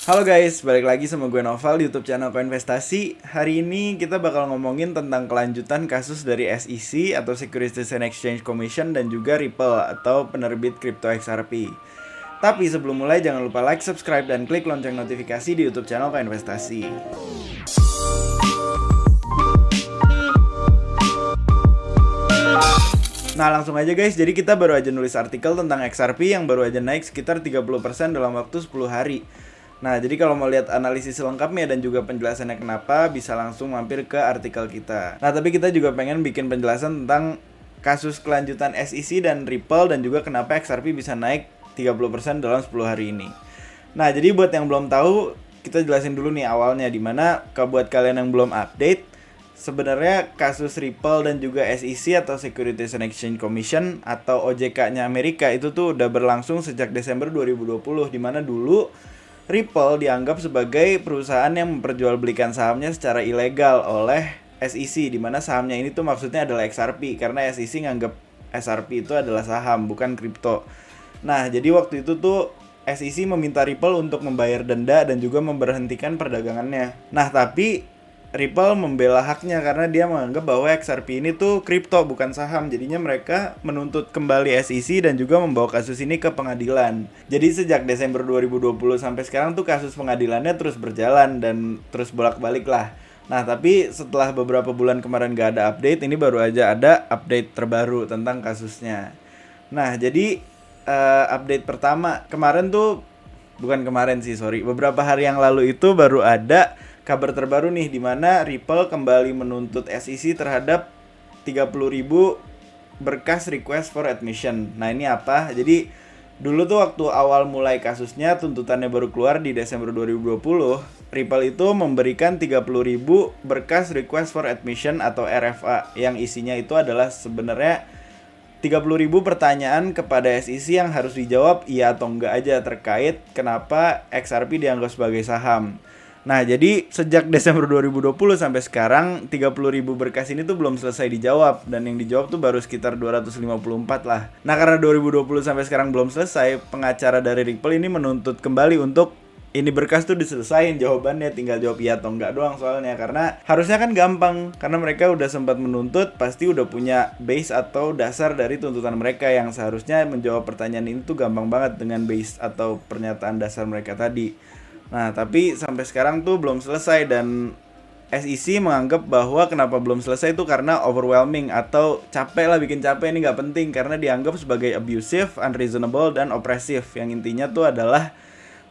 Halo guys, balik lagi sama gue Noval di YouTube channel Koinvestasi. Hari ini kita bakal ngomongin tentang kelanjutan kasus dari SEC atau Securities and Exchange Commission dan juga Ripple atau penerbit kripto XRP. Tapi sebelum mulai jangan lupa like, subscribe, dan klik lonceng notifikasi di YouTube channel Koinvestasi. Nah langsung aja guys, jadi kita baru aja nulis artikel tentang XRP yang baru aja naik sekitar 30% dalam waktu 10 hari. Nah jadi kalau mau lihat analisis selengkapnya dan juga penjelasannya kenapa, bisa langsung mampir ke artikel kita. Nah tapi kita juga pengen bikin penjelasan tentang kasus kelanjutan SEC dan Ripple dan juga kenapa XRP bisa naik 30% dalam 10 hari ini. Nah jadi buat yang belum tahu, kita jelasin dulu nih awalnya, dimana buat kalian yang belum update, sebenarnya kasus Ripple dan juga SEC atau Securities and Exchange Commission atau OJK-nya Amerika itu tuh udah berlangsung sejak Desember 2020, dimana dulu Ripple dianggap sebagai perusahaan yang memperjualbelikan sahamnya secara ilegal oleh SEC, dimana sahamnya ini tuh maksudnya adalah XRP, karena SEC nganggap XRP itu adalah saham, bukan kripto. Nah, jadi waktu itu tuh SEC meminta Ripple untuk membayar denda dan juga memberhentikan perdagangannya. Nah, tapi Ripple membela haknya karena dia menganggap bahwa XRP ini tuh kripto bukan saham. Jadinya mereka menuntut kembali SEC dan juga membawa kasus ini ke pengadilan. Jadi sejak Desember 2020 sampai sekarang tuh kasus pengadilannya terus berjalan dan terus bolak-balik lah. Nah tapi setelah beberapa bulan kemarin gak ada update, ini baru aja ada update terbaru tentang kasusnya. Nah jadi update pertama kemarin tuh, beberapa hari yang lalu itu baru ada kabar terbaru nih, dimana Ripple kembali menuntut SEC terhadap 30.000 berkas request for admission. Nah ini apa? Jadi dulu tuh waktu awal mulai kasusnya, tuntutannya baru keluar di Desember 2020, Ripple itu memberikan 30.000 berkas request for admission atau RFA, yang isinya itu adalah sebenarnya 30.000 pertanyaan kepada SEC yang harus dijawab iya atau enggak aja terkait kenapa XRP dianggap sebagai saham. Nah jadi sejak Desember 2020 sampai sekarang 30.000 berkas ini tuh belum selesai dijawab, dan yang dijawab tuh baru sekitar 254 lah. Nah karena 2020 sampai sekarang belum selesai, pengacara dari Ripple ini menuntut kembali untuk ini berkas tuh diselesain jawabannya, tinggal jawab iya atau enggak doang soalnya. Karena harusnya kan gampang, karena mereka udah sempat menuntut, pasti udah punya base atau dasar dari tuntutan mereka, yang seharusnya menjawab pertanyaan ini tuh gampang banget dengan base atau pernyataan dasar mereka tadi. Nah tapi sampai sekarang tuh belum selesai, dan SEC menganggap bahwa kenapa belum selesai itu karena overwhelming atau capek lah, bikin capek. Ini gak penting karena dianggap sebagai abusive, unreasonable, dan oppressive. Yang intinya tuh adalah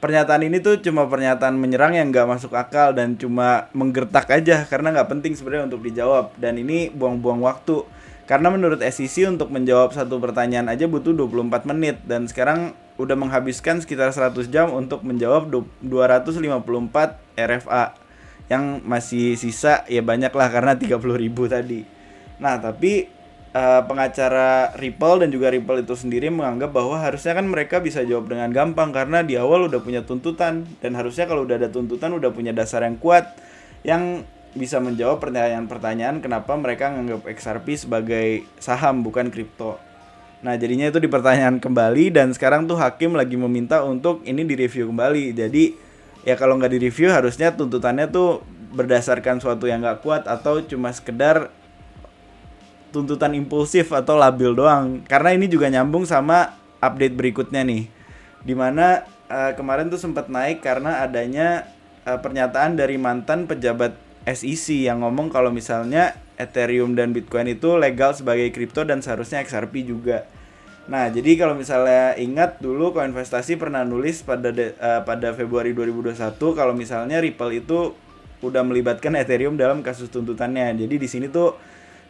pernyataan ini tuh cuma pernyataan menyerang yang gak masuk akal dan cuma menggertak aja, karena gak penting sebenarnya untuk dijawab. Dan ini buang-buang waktu, karena menurut SEC untuk menjawab satu pertanyaan aja butuh 24 menit, dan sekarang udah menghabiskan sekitar 100 jam untuk menjawab 254 RFA. Yang masih sisa ya banyak lah karena 30.000 tadi. Nah tapi pengacara Ripple dan juga Ripple itu sendiri menganggap bahwa harusnya kan mereka bisa jawab dengan gampang, karena di awal udah punya tuntutan, dan harusnya kalau udah ada tuntutan udah punya dasar yang kuat yang bisa menjawab pertanyaan-pertanyaan kenapa mereka menganggap XRP sebagai saham bukan kripto. Nah jadinya itu dipertanyakan kembali, dan sekarang tuh hakim lagi meminta untuk ini direview kembali. Jadi ya kalau nggak direview harusnya tuntutannya tuh berdasarkan suatu yang nggak kuat atau cuma sekedar tuntutan impulsif atau labil doang. Karena ini juga nyambung sama update berikutnya nih, dimana kemarin tuh sempat naik karena adanya pernyataan dari mantan pejabat SEC yang ngomong kalau misalnya Ethereum dan Bitcoin itu legal sebagai kripto dan seharusnya XRP juga. Nah, jadi kalau misalnya ingat dulu Koinvestasi pernah nulis pada Februari 2021 kalau misalnya Ripple itu udah melibatkan Ethereum dalam kasus tuntutannya. Jadi di sini tuh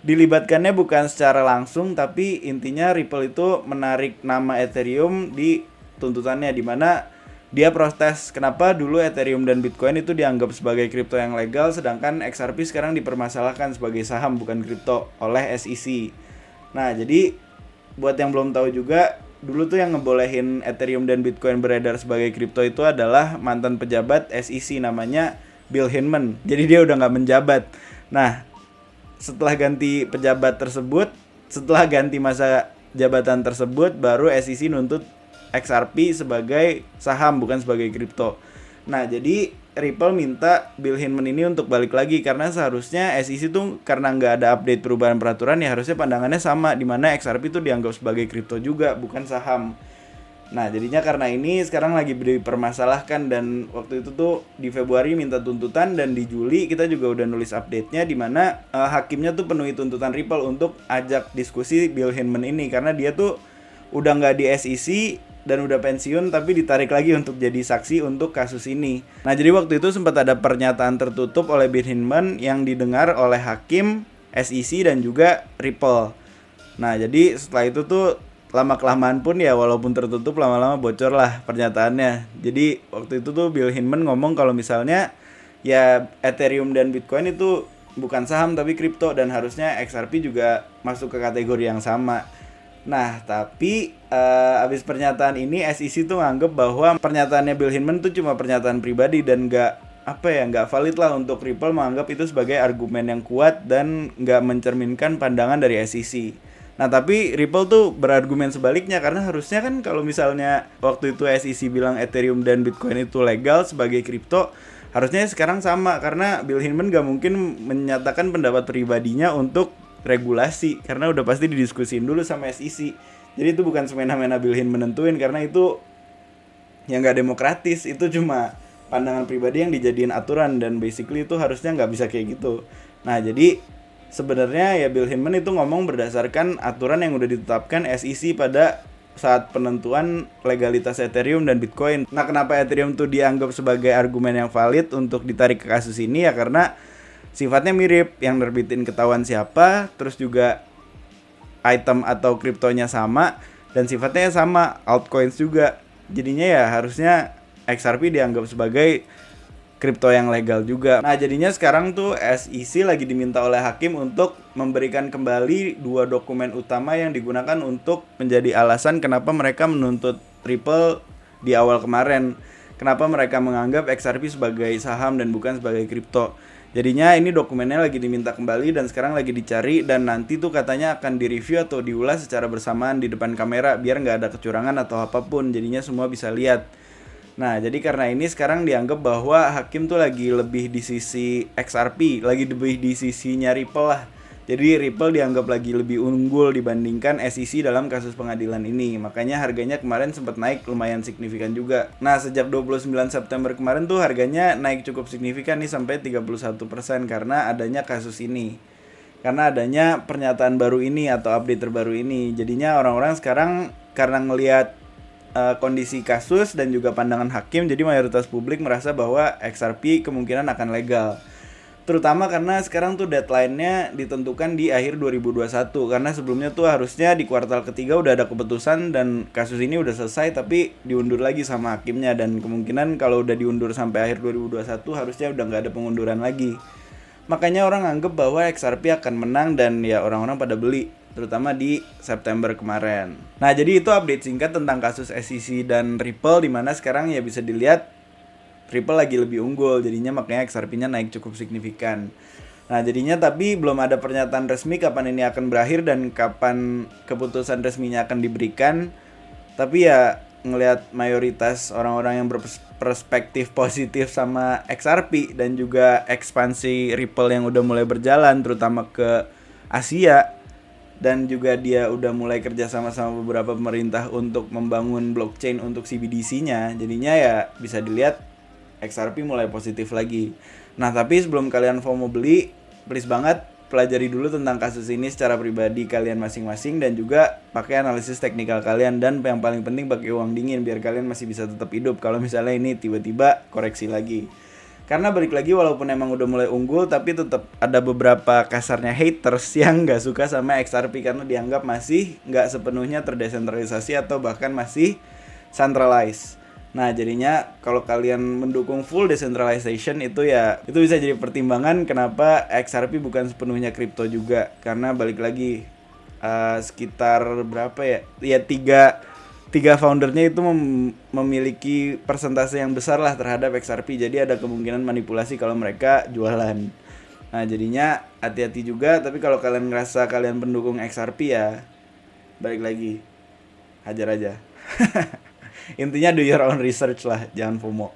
dilibatkannya bukan secara langsung, tapi intinya Ripple itu menarik nama Ethereum di tuntutannya, di mana dia protes kenapa dulu Ethereum dan Bitcoin itu dianggap sebagai kripto yang legal, sedangkan XRP sekarang dipermasalahkan sebagai saham bukan kripto oleh SEC. Nah jadi buat yang belum tahu juga, dulu tuh yang ngebolehin Ethereum dan Bitcoin beredar sebagai kripto itu adalah mantan pejabat SEC namanya Bill Hinman. Jadi dia udah gak menjabat. Nah setelah ganti masa jabatan tersebut, baru SEC nuntut XRP sebagai saham bukan sebagai kripto. Nah, jadi Ripple minta Bill Hinman ini untuk balik lagi karena seharusnya SEC tuh karena nggak ada update perubahan peraturan ya harusnya pandangannya sama, di mana XRP itu dianggap sebagai kripto juga bukan saham. Nah, jadinya karena ini sekarang lagi dipermasalahkan, dan waktu itu tuh di Februari minta tuntutan, dan di Juli kita juga udah nulis update-nya di mana hakimnya tuh penuhi tuntutan Ripple untuk ajak diskusi Bill Hinman ini karena dia tuh udah nggak di SEC dan udah pensiun tapi ditarik lagi untuk jadi saksi untuk kasus ini. Nah, jadi waktu itu sempat ada pernyataan tertutup oleh Bill Hinman yang didengar oleh hakim, SEC dan juga Ripple. Nah, jadi setelah itu tuh lama-kelamaan pun ya walaupun tertutup lama-lama bocor lah pernyataannya. Jadi waktu itu tuh Bill Hinman ngomong kalau misalnya ya Ethereum dan Bitcoin itu bukan saham tapi kripto dan harusnya XRP juga masuk ke kategori yang sama. Nah, tapi abis pernyataan ini SEC tuh nganggep bahwa pernyataannya Bill Hinman tuh cuma pernyataan pribadi dan nggak valid lah untuk Ripple menganggap itu sebagai argumen yang kuat dan nggak mencerminkan pandangan dari SEC. Nah, tapi Ripple tuh berargumen sebaliknya karena harusnya kan kalau misalnya waktu itu SEC bilang Ethereum dan Bitcoin itu legal sebagai kripto, harusnya sekarang sama karena Bill Hinman nggak mungkin menyatakan pendapat pribadinya untuk regulasi karena udah pasti didiskusin dulu sama SEC. Jadi itu bukan semena-mena Bill Hinman menentuin karena itu yang nggak demokratis, itu cuma pandangan pribadi yang dijadiin aturan dan basically itu harusnya nggak bisa kayak gitu. Nah, jadi sebenarnya ya Bill Hinman itu ngomong berdasarkan aturan yang udah ditetapkan SEC pada saat penentuan legalitas Ethereum dan Bitcoin. Nah, kenapa Ethereum tuh dianggap sebagai argumen yang valid untuk ditarik ke kasus ini ya karena sifatnya mirip, yang nerbitin ketahuan siapa, terus juga item atau kriptonya sama, dan sifatnya sama, altcoins juga. Jadinya ya harusnya XRP dianggap sebagai kripto yang legal juga. Nah, jadinya sekarang tuh SEC lagi diminta oleh hakim untuk memberikan kembali 2 dokumen utama yang digunakan untuk menjadi alasan kenapa mereka menuntut Ripple di awal kemarin. Kenapa mereka menganggap XRP sebagai saham dan bukan sebagai kripto. Jadinya ini dokumennya lagi diminta kembali dan sekarang lagi dicari, dan nanti tuh katanya akan direview atau diulas secara bersamaan di depan kamera biar nggak ada kecurangan atau apapun, jadinya semua bisa lihat. Nah, jadi karena ini sekarang dianggap bahwa hakim tuh lagi lebih di sisi XRP, lagi lebih di sisinya Ripple lah. Jadi Ripple dianggap lagi lebih unggul dibandingkan SEC dalam kasus pengadilan ini. Makanya harganya kemarin sempat naik lumayan signifikan juga. Nah, sejak 29 September kemarin tuh harganya naik cukup signifikan nih sampai 31% karena adanya kasus ini. Karena adanya pernyataan baru ini atau update terbaru ini. Jadinya orang-orang sekarang karena ngelihat kondisi kasus dan juga pandangan hakim, jadi mayoritas publik merasa bahwa XRP kemungkinan akan legal. Terutama karena sekarang tuh deadline-nya ditentukan di akhir 2021. Karena sebelumnya tuh harusnya di kuartal ketiga udah ada keputusan dan kasus ini udah selesai, tapi diundur lagi sama hakimnya. Dan kemungkinan kalau udah diundur sampai akhir 2021 harusnya udah gak ada pengunduran lagi. Makanya orang anggap bahwa XRP akan menang dan ya orang-orang pada beli, terutama di September kemarin. Nah, jadi itu update singkat tentang kasus SEC dan Ripple, dimana sekarang ya bisa dilihat Ripple lagi lebih unggul, jadinya makanya XRP-nya naik cukup signifikan. Nah, jadinya tapi belum ada pernyataan resmi kapan ini akan berakhir dan kapan keputusan resminya akan diberikan. Tapi ya ngelihat mayoritas orang-orang yang berperspektif positif sama XRP dan juga ekspansi Ripple yang udah mulai berjalan terutama ke Asia, dan juga dia udah mulai kerja sama beberapa pemerintah untuk membangun blockchain untuk CBDC-nya. Jadinya ya bisa dilihat XRP mulai positif lagi. Nah, tapi sebelum kalian FOMO beli, please banget pelajari dulu tentang kasus ini secara pribadi kalian masing-masing dan juga pakai analisis teknikal kalian, dan yang paling penting pakai uang dingin biar kalian masih bisa tetap hidup kalau misalnya ini tiba-tiba koreksi lagi. Karena balik lagi, walaupun emang udah mulai unggul tapi tetap ada beberapa kasarnya haters yang nggak suka sama XRP karena dianggap masih nggak sepenuhnya terdesentralisasi atau bahkan masih centralized. Nah, jadinya kalau kalian mendukung full decentralization itu bisa jadi pertimbangan kenapa XRP bukan sepenuhnya kripto juga. Karena balik lagi sekitar berapa ya? Ya tiga foundernya itu memiliki persentase yang besar lah terhadap XRP. Jadi ada kemungkinan manipulasi kalau mereka jualan. Nah, jadinya hati-hati juga. Tapi kalau kalian ngerasa kalian pendukung XRP ya balik lagi, hajar aja. Intinya do your own research lah, jangan FOMO.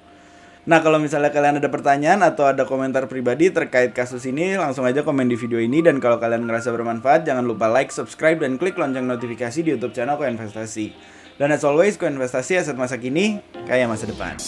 Nah, kalau misalnya kalian ada pertanyaan atau ada komentar pribadi terkait kasus ini, langsung aja komen di video ini. Dan kalau kalian ngerasa bermanfaat, jangan lupa like, subscribe, dan klik lonceng notifikasi di YouTube channel Koinvestasi. Dan as always, Koinvestasi aset masa kini, kaya masa depan.